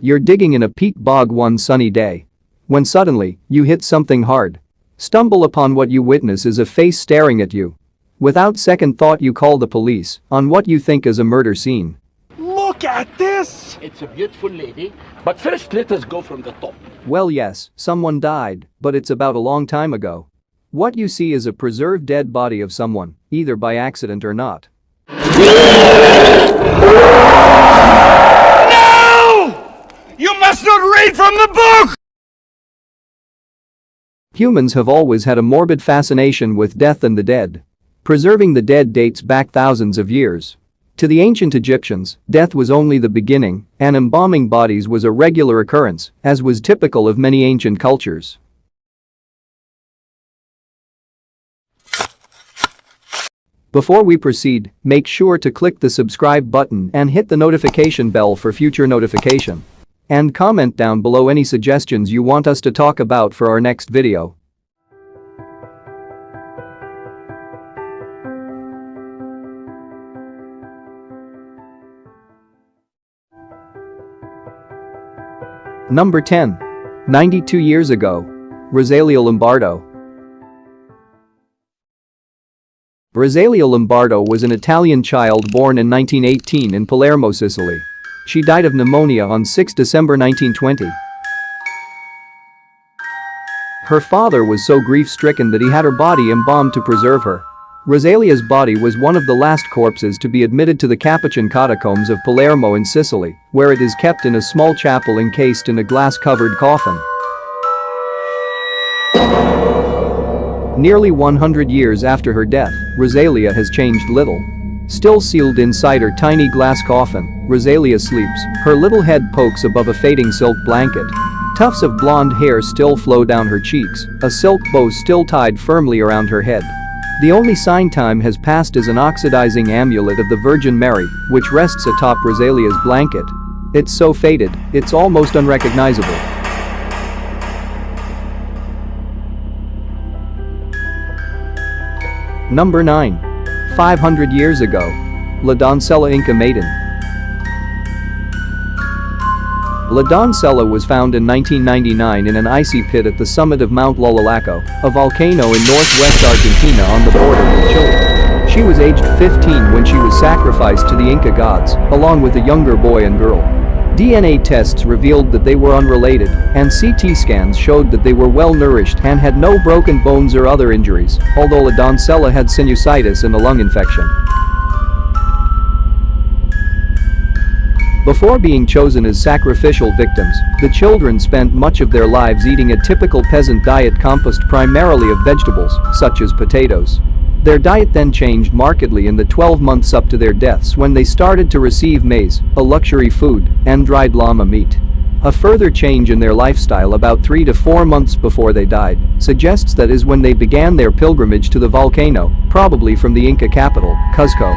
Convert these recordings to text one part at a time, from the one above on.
You're digging in a peat bog one sunny day. When suddenly, you hit something hard. Stumble upon what you witness is a face staring at you. Without second thought you call the police on what you think is a murder scene. Look at this! It's a beautiful lady, but first let us go from the top. Well yes, someone died, but it's about a long time ago. What you see is a preserved dead body of someone, either by accident or not. You must not read from the book! Humans have always had a morbid fascination with death and the dead. Preserving the dead dates back thousands of years. To the ancient Egyptians, death was only the beginning, and embalming bodies was a regular occurrence, as was typical of many ancient cultures. Before we proceed, make sure to click the subscribe button and hit the notification bell for future notification. And comment down below any suggestions you want us to talk about for our next video. Number 10. 92 years ago. Rosalia Lombardo. Rosalia Lombardo was an Italian child born in 1918 in Palermo, Sicily. She died of pneumonia on 6 December 1920. Her father was so grief-stricken that he had her body embalmed to preserve her. Rosalia's body was one of the last corpses to be admitted to the Capuchin catacombs of Palermo in Sicily, where it is kept in a small chapel encased in a glass-covered coffin. Nearly 100 years after her death, Rosalia has changed little. Still sealed inside her tiny glass coffin, Rosalia sleeps, her little head pokes above a fading silk blanket. Tufts of blonde hair still flow down her cheeks, a silk bow still tied firmly around her head. The only sign time has passed is an oxidizing amulet of the Virgin Mary, which rests atop Rosalia's blanket. It's so faded, it's almost unrecognizable. Number 9. 500 years ago. La Doncella Inca Maiden. La Doncella was found in 1999 in an icy pit at the summit of Mount Lololaco, a volcano in northwest Argentina on the border with Chile. She was aged 15 when she was sacrificed to the Inca gods, along with a younger boy and girl. DNA tests revealed that they were unrelated, and CT scans showed that they were well nourished and had no broken bones or other injuries, although La Doncella had sinusitis and a lung infection. Before being chosen as sacrificial victims, the children spent much of their lives eating a typical peasant diet composed primarily of vegetables, such as potatoes. Their diet then changed markedly in the 12 months up to their deaths when they started to receive maize, a luxury food, and dried llama meat. A further change in their lifestyle about 3 to 4 months before they died suggests that is when they began their pilgrimage to the volcano, probably from the Inca capital, Cuzco.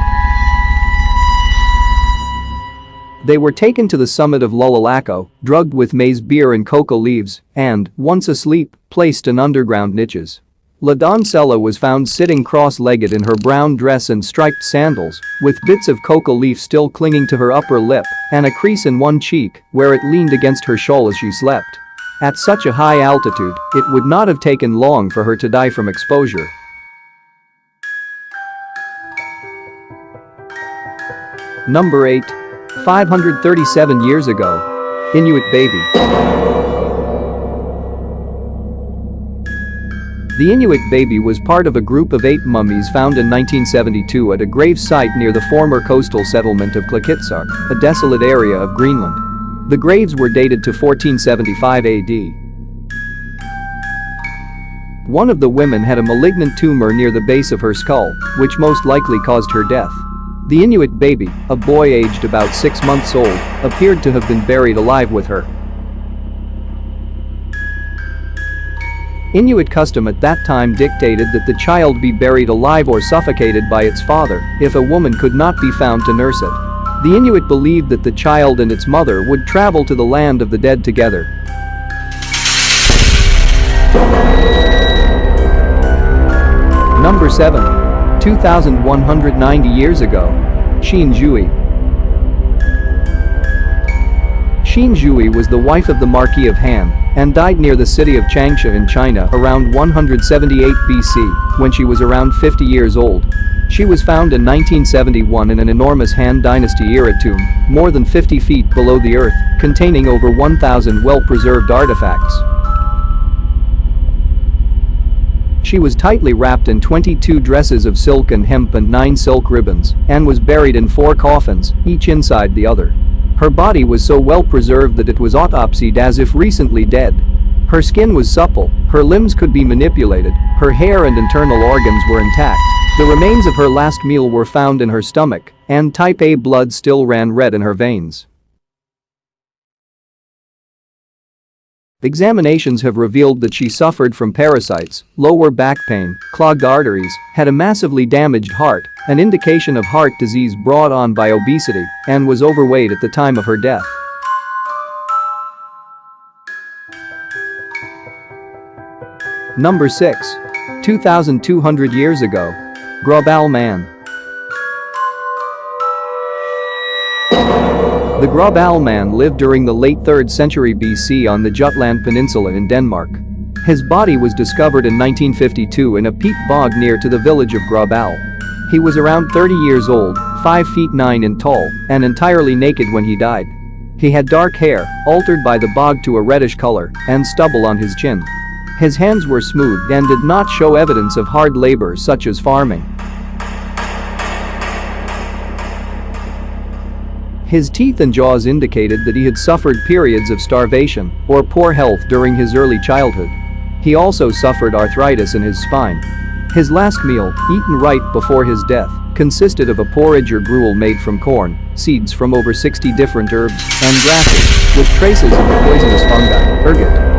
They were taken to the summit of Lololaco, drugged with maize beer and coca leaves, and, once asleep, placed in underground niches. La Doncella was found sitting cross-legged in her brown dress and striped sandals, with bits of coca leaf still clinging to her upper lip and a crease in one cheek where it leaned against her shawl as she slept. At such a high altitude, it would not have taken long for her to die from exposure. Number 8. 537 years ago. Inuit baby. The Inuit baby was part of a group of 8 mummies found in 1972 at a grave site near the former coastal settlement of Klakitsak, a desolate area of Greenland. The graves were dated to 1475 AD. One of the women had a malignant tumor near the base of her skull, which most likely caused her death. The Inuit baby, a boy aged about 6 months old, appeared to have been buried alive with her. Inuit custom at that time dictated that the child be buried alive or suffocated by its father if a woman could not be found to nurse it. The Inuit believed that the child and its mother would travel to the land of the dead together. Number 7. 2,190 years ago. Shin Jui. Xin Zhui was the wife of the Marquis of Han and died near the city of Changsha in China around 178 BC when she was around 50 years old. She was found in 1971 in an enormous Han Dynasty-era tomb, more than 50 feet below the earth, containing over 1,000 well-preserved artifacts. She was tightly wrapped in 22 dresses of silk and hemp and 9 silk ribbons and was buried in 4 coffins, each inside the other. Her body was so well preserved that it was autopsied as if recently dead. Her skin was supple, her limbs could be manipulated, her hair and internal organs were intact. The remains of her last meal were found in her stomach, and type A blood still ran red in her veins. Examinations have revealed that she suffered from parasites, lower back pain, clogged arteries, had a massively damaged heart, an indication of heart disease brought on by obesity, and was overweight at the time of her death. Number 6. 2,200 years ago. Grobal Man. The Grobal Man lived during the late 3rd century BC on the Jutland Peninsula in Denmark. His body was discovered in 1952 in a peat bog near to the village of Grobal. He was around 30 years old, 5 feet 9 in tall, and entirely naked when he died. He had dark hair, altered by the bog to a reddish color, and stubble on his chin. His hands were smooth and did not show evidence of hard labor such as farming. His teeth and jaws indicated that he had suffered periods of starvation or poor health during his early childhood. He also suffered arthritis in his spine. His last meal, eaten right before his death, consisted of a porridge or gruel made from corn, seeds from over 60 different herbs, and grasses, with traces of the poisonous fungi, ergot.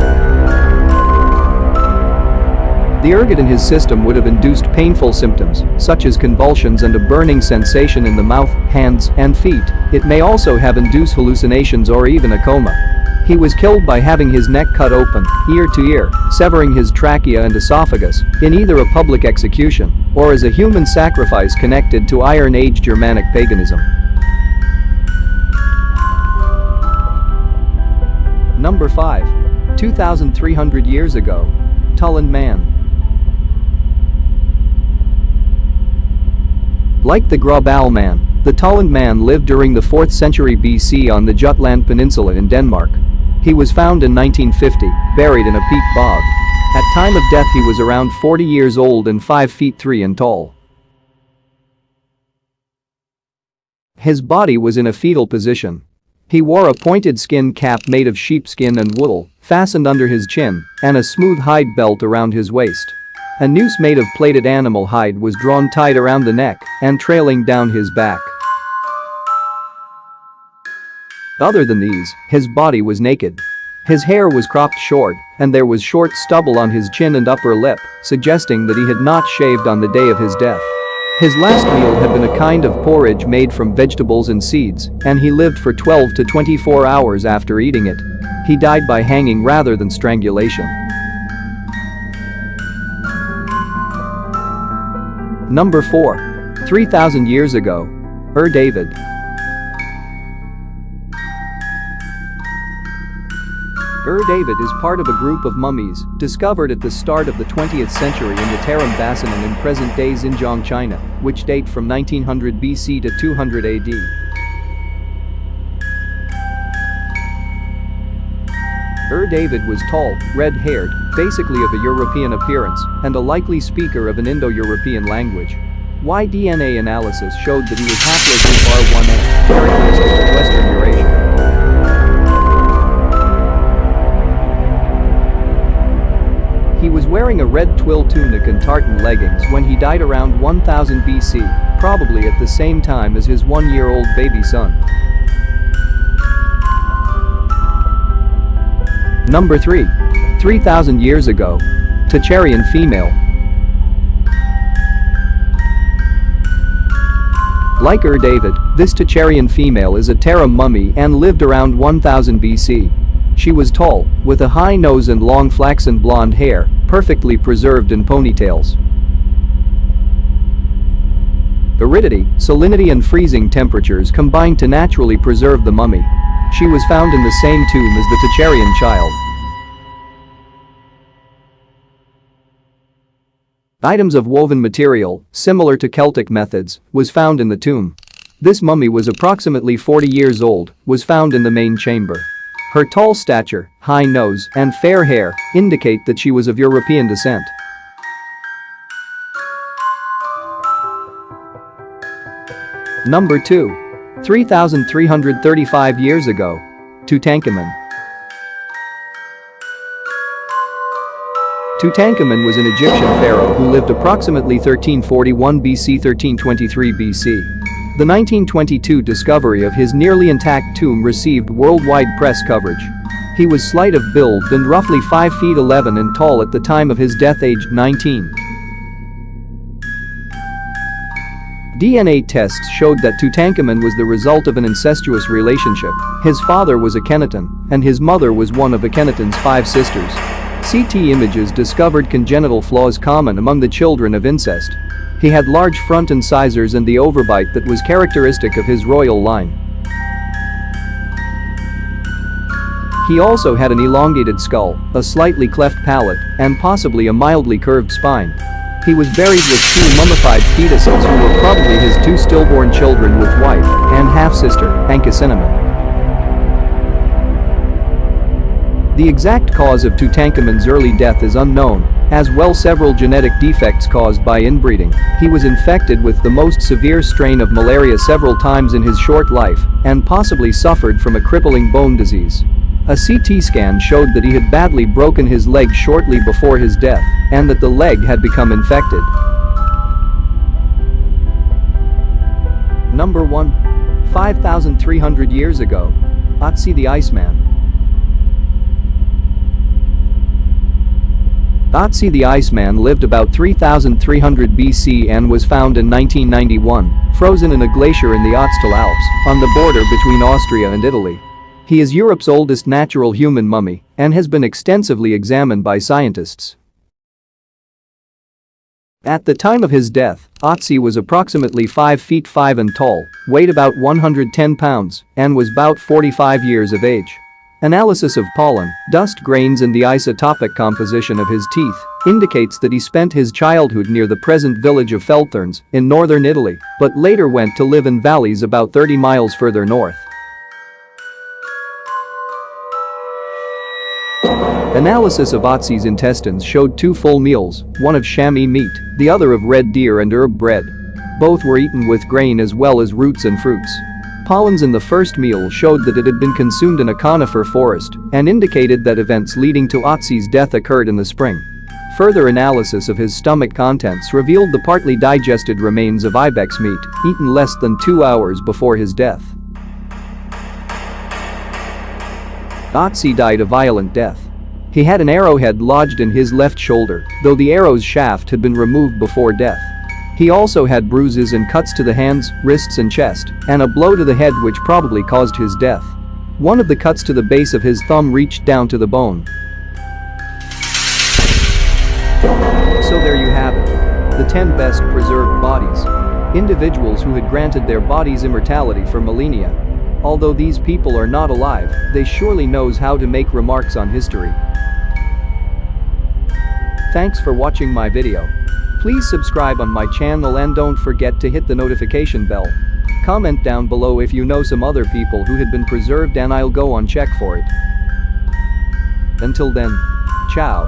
The ergot in his system would have induced painful symptoms, such as convulsions and a burning sensation in the mouth, hands, and feet. It may also have induced hallucinations or even a coma. He was killed by having his neck cut open, ear to ear, severing his trachea and esophagus, in either a public execution or as a human sacrifice connected to Iron Age Germanic paganism. Number 5. 2,300 years ago. Tullen Man. Like the Grobal Man, the Tullen Man lived during the 4th century BC on the Jutland Peninsula in Denmark. He was found in 1950, buried in a peat bog. At time of death he was around 40 years old and 5 feet 3 in tall. His body was in a fetal position. He wore a pointed skin cap made of sheepskin and wool, fastened under his chin, and a smooth hide belt around his waist. A noose made of plaited animal hide was drawn tight around the neck and trailing down his back. Other than these, his body was naked. His hair was cropped short, and there was short stubble on his chin and upper lip, suggesting that he had not shaved on the day of his death. His last meal had been a kind of porridge made from vegetables and seeds, and he lived for 12 to 24 hours after eating it. He died by hanging rather than strangulation. Number 4. 3,000 years ago. David. David is part of a group of mummies discovered at the start of the 20th century in the Tarim Basin and in present-day Xinjiang, China, which date from 1900 BC to 200 AD. David was tall, red-haired, basically of a European appearance, and a likely speaker of an Indo-European language. Y-DNA analysis showed that he was haplogroup R1a, characteristic of Western Eurasia. He was wearing a red twill tunic and tartan leggings when he died around 1000 BC, probably at the same time as his 1-year-old baby son. Number 3. 3,000 years ago. Tacharian female. Like David, this Tacharian female is a Tarim mummy and lived around 1000 BC. She was tall, with a high nose and long flaxen blonde hair, perfectly preserved in ponytails. Aridity, salinity and freezing temperatures combined to naturally preserve the mummy. She was found in the same tomb as the Tacharian child. Items of woven material, similar to Celtic methods, was found in the tomb. This mummy was approximately 40 years old, was found in the main chamber. Her tall stature, high nose, and fair hair indicate that she was of European descent. Number 2. 3,335 years ago. Tutankhamun. Tutankhamun was an Egyptian pharaoh who lived approximately 1341 BC 1323 BC. The 1922 discovery of his nearly intact tomb received worldwide press coverage. He was slight of build and roughly 5 feet 11 and tall at the time of his death, aged 19. DNA tests showed that Tutankhamun was the result of an incestuous relationship. His father was Akhenaten, and his mother was one of Akhenaten's 5 sisters. CT images discovered congenital flaws common among the children of incest. He had large front incisors and the overbite that was characteristic of his royal line. He also had an elongated skull, a slightly cleft palate, and possibly a mildly curved spine. He was buried with 2 mummified fetuses who were probably his 2 stillborn children with wife and half-sister, Ankhesenamun. The exact cause of Tutankhamun's early death is unknown, as well several genetic defects caused by inbreeding. He was infected with the most severe strain of malaria several times in his short life and possibly suffered from a crippling bone disease. A CT scan showed that he had badly broken his leg shortly before his death and that the leg had become infected. Number 1. 5,300 years ago. Otzi the Iceman. Otzi the Iceman lived about 3,300 BC and was found in 1991, frozen in a glacier in the Ötztal Alps, on the border between Austria and Italy. He is Europe's oldest natural human mummy and has been extensively examined by scientists. At the time of his death, Otzi was approximately 5 feet 5 and tall, weighed about 110 pounds, and was about 45 years of age. Analysis of pollen, dust grains and the isotopic composition of his teeth indicates that he spent his childhood near the present village of Feldthurns in northern Italy, but later went to live in valleys about 30 miles further north. Analysis of Otzi's intestines showed 2 full meals, one of chamois meat, the other of red deer and herb bread. Both were eaten with grain as well as roots and fruits. Pollens in the first meal showed that it had been consumed in a conifer forest and indicated that events leading to Otzi's death occurred in the spring. Further analysis of his stomach contents revealed the partly digested remains of ibex meat, eaten less than 2 hours before his death. Otzi died a violent death. He had an arrowhead lodged in his left shoulder, though the arrow's shaft had been removed before death. He also had bruises and cuts to the hands, wrists and chest, and a blow to the head which probably caused his death. One of the cuts to the base of his thumb reached down to the bone. So there you have it. The 10 best preserved bodies. Individuals who had granted their bodies immortality for millennia. Although these people are not alive, they surely knows how to make remarks on history. Thanks for watching my video. Please subscribe on my channel and don't forget to hit the notification bell. Comment down below if you know some other people who had been preserved and I'll go on check for it. Until then, ciao.